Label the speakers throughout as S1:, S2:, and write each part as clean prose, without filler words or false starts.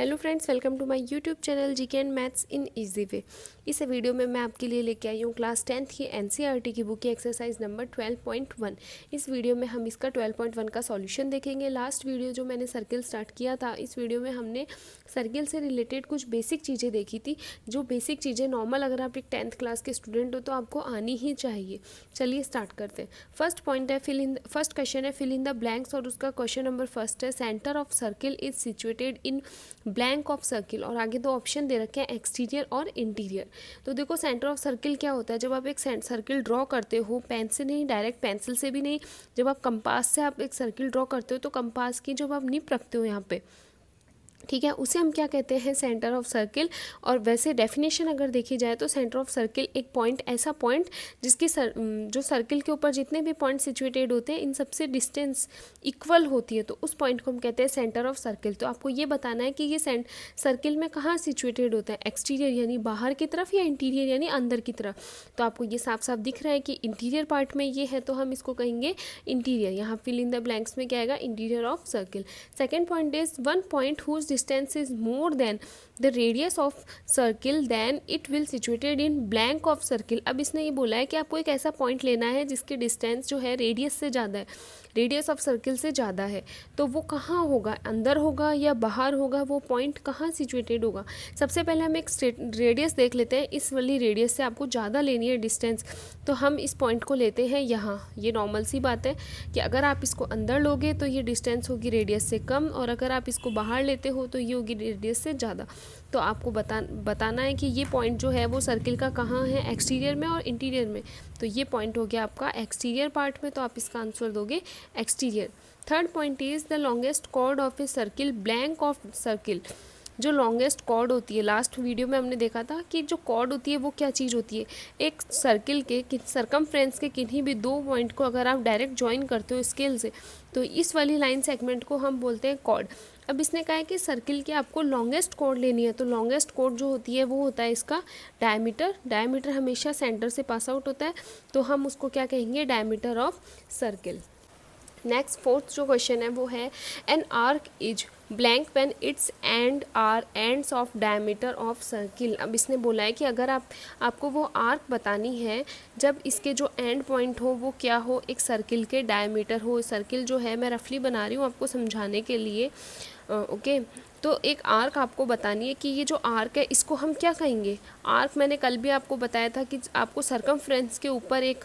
S1: Hello friends, welcome to my YouTube channel GK and maths in easy way. इस video में मैं आपके लिए लेके आई हूँ क्लास 10th की एनसीईआरटी की बुक की एक्सरसाइज नंबर 12.1। इस वीडियो में हम इसका 12.1 का सॉल्यूशन देखेंगे। लास्ट वीडियो जो मैंने सर्किल स्टार्ट किया था, इस वीडियो में हमने सर्किल से रिलेटेड कुछ बेसिक चीज़ें देखी थी, जो बेसिक चीज़ें नॉर्मल अगर आप एक 10th क्लास के स्टूडेंट हो तो आपको आनी ही चाहिए। चलिए स्टार्ट करते हैं। फर्स्ट पॉइंट है फर्स्ट क्वेश्चन है फिल इन द ब्लैंक्स, और उसका क्वेश्चन नंबर फर्स्ट है centre of circle is situated in blank of circle, और आगे दो ऑप्शन दे रखे हैं एक्सटीरियर और इंटीरियर। तो देखो सेंटर ऑफ सर्किल क्या होता है, जब आप एक सर्किल ड्रॉ करते हो पेन से नहीं, डायरेक्ट पेंसिल से भी नहीं, जब आप कंपास से आप एक सर्किल ड्रॉ करते हो तो कंपास की जब आप निप रखते हो यहाँ पे, ठीक है, उसे हम क्या कहते हैं, सेंटर ऑफ सर्किल। और वैसे डेफिनेशन अगर देखी जाए तो सेंटर ऑफ सर्किल एक पॉइंट, ऐसा पॉइंट जिसकी जो सर्किल के ऊपर जितने भी पॉइंट सिचुएटेड होते हैं इन सबसे डिस्टेंस इक्वल होती है, तो उस पॉइंट को हम कहते हैं सेंटर ऑफ सर्किल। तो आपको ये बताना है कि ये सर्किल में कहाँ सिचुएटेड होता है, एक्सटीरियर यानी बाहर की तरफ या इंटीरियर यानी अंदर की तरफ। तो आपको ये साफ साफ दिख रहा है कि इंटीरियर पार्ट में ये है तो हम इसको कहेंगे इंटीरियर। यहाँ फिल इन द ब्लैंक्स में क्या आएगा, interior of circle. Second point is one point whose distance is more than the radius of circle then it will situated in blank of circle। अब इसने ये बोला है कि आपको एक ऐसा पॉइंट लेना है जिसके डिस्टेंस जो है रेडियस से ज़्यादा है, रेडियस ऑफ सर्किल से ज़्यादा है, तो वो कहाँ होगा, अंदर होगा या बाहर होगा, वो पॉइंट कहाँ सिचुएटेड होगा। सबसे पहले हम एक रेडियस देख लेते हैं, इस वाली रेडियस से आपको ज़्यादा लेनी है डिस्टेंस, तो हम इस पॉइंट को लेते हैं यहाँ। ये नॉर्मल सी बात है कि अगर आप इसको अंदर लोगे तो ये डिस्टेंस होगी रेडियस से कम, और अगर आप इसको बाहर लेते हो तो ये होगी रेडियस से ज़्यादा। तो आपको बताना है कि ये पॉइंट जो है वो सर्किल का कहाँ है, एक्सटीरियर में और इंटीरियर में। तो ये पॉइंट हो गया आपका एक्सटीरियर पार्ट में, तो आप इसका आंसर दोगे exterior. Third point is the longest chord of a circle blank of circle. जो लॉन्गेस्ट कॉर्ड होती है, लास्ट वीडियो में हमने देखा था कि जो कॉर्ड होती है वो क्या चीज़ होती है, एक सर्किल के सरकमफ्रेंस के किन्हीं भी दो पॉइंट को अगर आप डायरेक्ट ज्वाइन करते हो स्केल से, तो इस वाली लाइन सेगमेंट को हम बोलते हैं कॉर्ड। अब इसने कहा है कि सर्किल के आपको लॉन्गेस्ट कॉर्ड लेनी है, तो लॉन्गेस्ट कॉर्ड जो होती है वो होता है इसका डायमीटर। डायमीटर हमेशा सेंटर से पास आउट होता है, तो हम उसको क्या कहेंगे, diameter of circle. Next fourth जो क्वेश्चन है वो है an arc is blank when its end are ends of diameter of circle. अब इसने बोला है कि अगर आपको वो आर्क बतानी है जब इसके जो एंड पॉइंट हो वो क्या हो, एक सर्किल के डायमीटर हो। सर्किल जो है मैं रफली बना रही हूँ आपको समझाने के लिए, ओके। तो एक आर्क आपको बतानी है कि ये जो आर्क है इसको हम क्या कहेंगे। आर्क मैंने कल भी आपको बताया था कि आपको सरकमफ्रेंस के ऊपर एक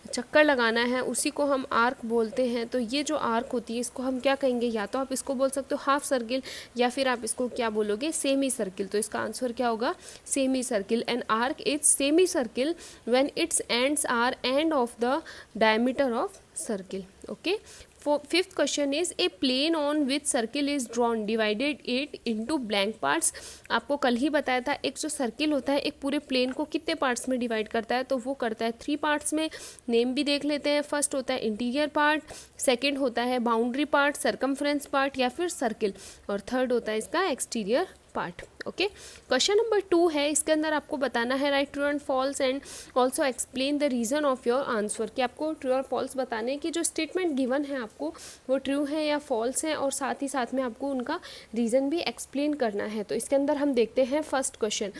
S1: चक्कर लगाना है, उसी को हम आर्क बोलते हैं। तो ये जो आर्क होती है इसको हम क्या कहेंगे, या तो आप इसको बोल सकते हो हाफ सर्किल, या फिर आप इसको क्या बोलोगे, सेमी सर्किल। तो इसका आंसर क्या होगा, semi circle. An arc is semi circle when its ends are end of the diameter of circle, okay. Fifth question is a plane on which circle is drawn divided it into blank parts. आपको कल ही बताया था एक जो circle होता है एक पूरे प्लेन को कितने पार्ट्स में डिवाइड करता है, तो वो करता है 3 पार्ट्स में। नेम भी देख लेते हैं। फर्स्ट होता है इंटीरियर पार्ट, सेकेंड होता है बाउंड्री पार्ट, सरकमफ्रेंस पार्ट या फिर सर्किल, और थर्ड होता है इसका exterior part, okay. Question number 2 है, इसके अंदर आपको बताना है right true and false and also explain the reason of your answer, कि आपको ट्रू और फॉल्स बताने कि जो स्टेटमेंट गिवन है आपको वो ट्रू है या फॉल्स है, और साथ ही साथ में आपको उनका रीज़न भी एक्सप्लेन करना है। तो इसके अंदर हम देखते हैं first question,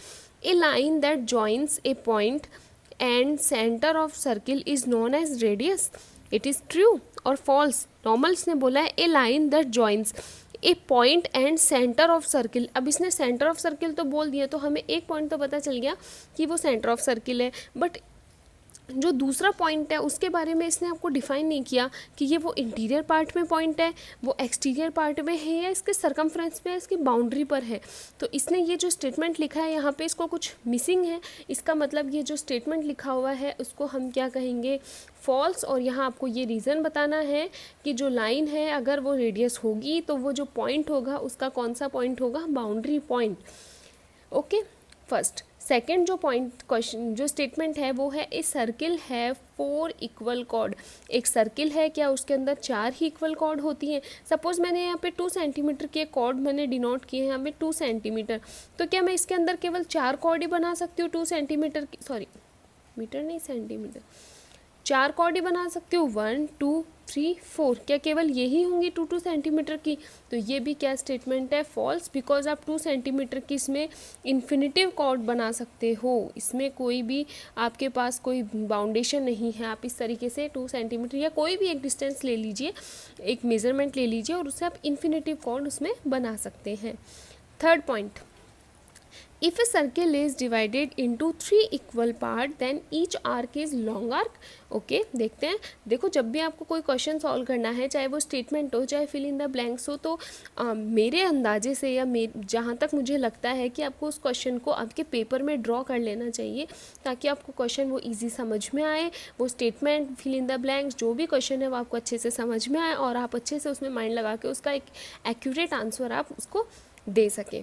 S1: a line that joins a point and centre of circle is known as radius. It is true और फॉल्स। नॉर्मल इसने बोला है a line that joins a point and centre of circle. अब इसने centre of circle तो बोल दिया, तो हमें एक पॉइंट तो पता चल गया कि वो सेंटर ऑफ सर्किल है, बट जो दूसरा पॉइंट है उसके बारे में इसने आपको डिफाइन नहीं किया कि ये वो इंटीरियर पार्ट में पॉइंट है, वो एक्सटीरियर पार्ट में है, या इसके सरकमफ्रेंस पे, इसकी बाउंड्री पर है। तो इसने ये जो स्टेटमेंट लिखा है यहाँ पे इसको कुछ मिसिंग है। इसका मतलब ये जो स्टेटमेंट लिखा हुआ है उसको हम क्या कहेंगे, फॉल्स। और यहाँ आपको ये रीज़न बताना है कि जो लाइन है अगर वो रेडियस होगी तो वो जो पॉइंट होगा उसका कौन सा पॉइंट होगा, boundary point, okay. First second जो पॉइंट क्वेश्चन जो स्टेटमेंट है वो है ए सर्किल है 4 इक्वल कॉर्ड। एक सर्किल है, क्या उसके अंदर 4 ही इक्वल कॉर्ड होती हैं। सपोज मैंने यहाँ पे 2 सेंटीमीटर के कॉर्ड मैंने डिनोट किए हैं यहाँ पे 2 सेंटीमीटर, तो क्या मैं इसके अंदर केवल 4 कॉर्ड ही बना सकती हूँ 2 सेंटीमीटर की, सॉरी मीटर नहीं सेंटीमीटर, 4 कॉर्ड ही बना सकते हो, 1 2 3 4, क्या केवल यही होंगी 2 सेंटीमीटर की? तो ये भी क्या स्टेटमेंट है? फॉल्स, बिकॉज आप 2 सेंटीमीटर की इसमें इन्फिनिटिव कॉर्ड बना सकते हो, इसमें कोई भी आपके पास कोई बाउंडेशन नहीं है। आप इस तरीके से 2 सेंटीमीटर या कोई भी एक डिस्टेंस ले लीजिए, एक मेजरमेंट ले लीजिए और उससे आप इन्फिनिटिव कॉर्ड उसमें बना सकते हैं। Third point, if a circle is divided into 3 equal part then each arc is long arc। Okay, देखते हैं। देखो, जब भी आपको कोई क्वेश्चन सॉल्व करना है, चाहे वो स्टेटमेंट हो चाहे फिल इन द ब्लैंक्स हो, तो मेरे अंदाजे से या जहाँ तक मुझे लगता है कि आपको उस क्वेश्चन को आपके पेपर में ड्रॉ कर लेना चाहिए, ताकि आपको क्वेश्चन वो ईजी समझ में आए, वो statement fill in the blanks जो भी क्वेश्चन है वो आपको अच्छे से समझ में आए और आप अच्छे से उसमें माइंड लगा के उसका एक एक्यूरेट आंसर आप उसको दे सकें।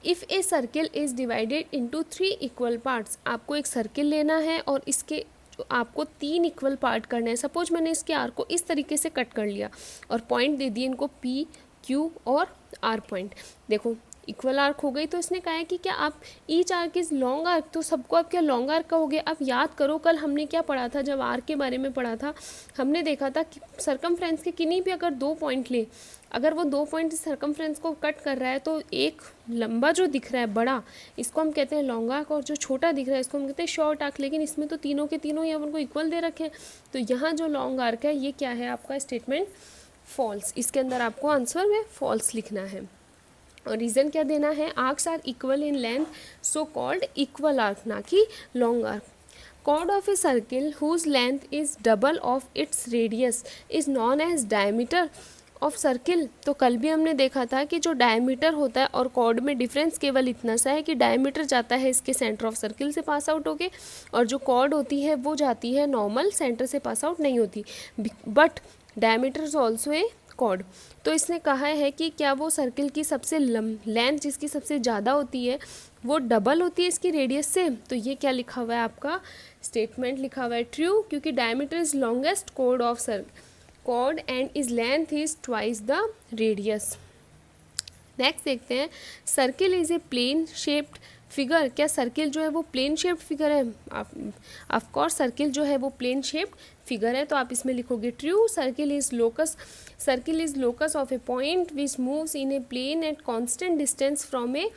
S1: If a circle is divided into 3 equal parts, आपको एक सर्किल लेना है और इसके आपको 3 इक्वल पार्ट करने हैं। सपोज मैंने इसके आर को इस तरीके से कट कर लिया और पॉइंट दे दिए इनको पी, क्यू और आर पॉइंट। देखो, इक्वल आर्क हो गई, तो इसने कहा है कि क्या आप each arc is long arc, तो सबको आप क्या लॉन्ग आर्क कहोगे? अब याद करो, कल हमने क्या पढ़ा था, जब आर्क के बारे में पढ़ा था, हमने देखा था कि सरकमफ्रेंस के किन्हीं भी अगर 2 पॉइंट ले, अगर वो 2 पॉइंट सरकमफ्रेंस को कट कर रहा है, तो एक लंबा जो दिख रहा है बड़ा, इसको हम कहते हैं लॉन्ग आर्क, और जो छोटा दिख रहा है इसको हम कहते हैं शॉर्ट आर्क। लेकिन इसमें तो तीनों के तीनों यहाँ उनको इक्वल दे रखे हैं, तो यहाँ जो लॉन्ग आर्क है ये क्या है आपका स्टेटमेंट? फॉल्स। इसके अंदर आपको आंसर में फॉल्स लिखना है। और रीज़न क्या देना है? Arcs are equal in length, so called equal arc, ना कि long arc. Chord of a circle whose length is double of its radius is known as diameter of circle। तो कल भी हमने देखा था कि जो डायमीटर होता है और कॉर्ड में डिफरेंस केवल इतना सा है कि डायमीटर जाता है इसके सेंटर ऑफ सर्किल से पास आउट होके, और जो कॉर्ड होती है वो जाती है नॉर्मल सेंटर से पास आउट नहीं होती, but diameter is also a chord. तो इसने कहा है कि क्या वो सर्किल की सबसे लेंथ जिसकी सबसे ज़्यादा होती है वो डबल होती है इसकी रेडियस से। तो ये क्या लिखा हुआ है आपका स्टेटमेंट लिखा हुआ है ट्रू, क्योंकि diameter is longest chord of chord and is length is twice the radius. Next देखते हैं, circle is a plane shaped figure. क्या सर्किल जो है वो प्लेन शेप्ड फिगर है? ऑफ कोर्स सर्किल जो है वो प्लेन शेप्ड फिगर है, तो आप इसमें लिखोगे true. Circle is locus of a point which moves in a plane at constant distance from a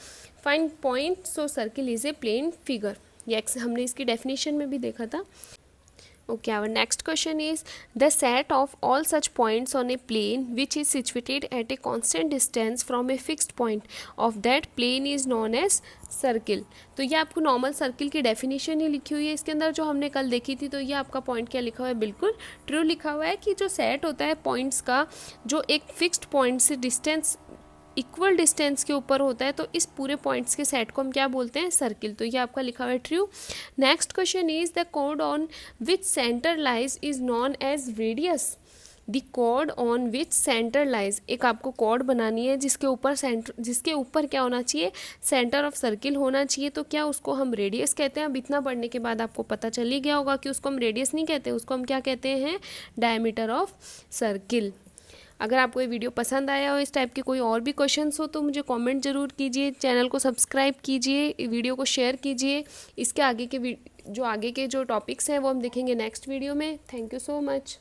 S1: fine point, so circle is a plane figure. ये हमने इसकी डेफिनेशन में भी देखा था। Okay, our next question is the set of all such points on a plane which is situated at a constant distance from a fixed point of that plane is known as circle. तो ये आपको normal circle की definition ही लिखी हुई है इसके अंदर जो हमने कल देखी थी। तो ये आपका पॉइंट क्या लिखा हुआ है? बिल्कुल ट्रू लिखा हुआ है कि जो सेट होता है पॉइंट्स का जो एक फिक्स्ड पॉइंट से डिस्टेंस इक्वल डिस्टेंस के ऊपर होता है, तो इस पूरे पॉइंट्स के सेट को हम क्या बोलते हैं? सर्किल। तो ये आपका लिखा हुआ है true. Next question is the chord on which centre lies is known as radius. The chord on which centre lies, एक आपको कॉर्ड बनानी है जिसके ऊपर क्या होना चाहिए? सेंटर ऑफ सर्किल होना चाहिए। तो क्या उसको हम रेडियस कहते हैं? अब इतना पढ़ने के बाद आपको पता चल ही गया होगा कि उसको हम रेडियस नहीं कहते, उसको हम क्या कहते हैं? Diameter of circle. अगर आपको ये वीडियो पसंद आया हो, इस टाइप के कोई और भी क्वेश्चंस हो, तो मुझे कमेंट ज़रूर कीजिए, चैनल को सब्सक्राइब कीजिए, वीडियो को शेयर कीजिए। इसके आगे के जो टॉपिक्स हैं वो हम देखेंगे नेक्स्ट वीडियो में। Thank you so much.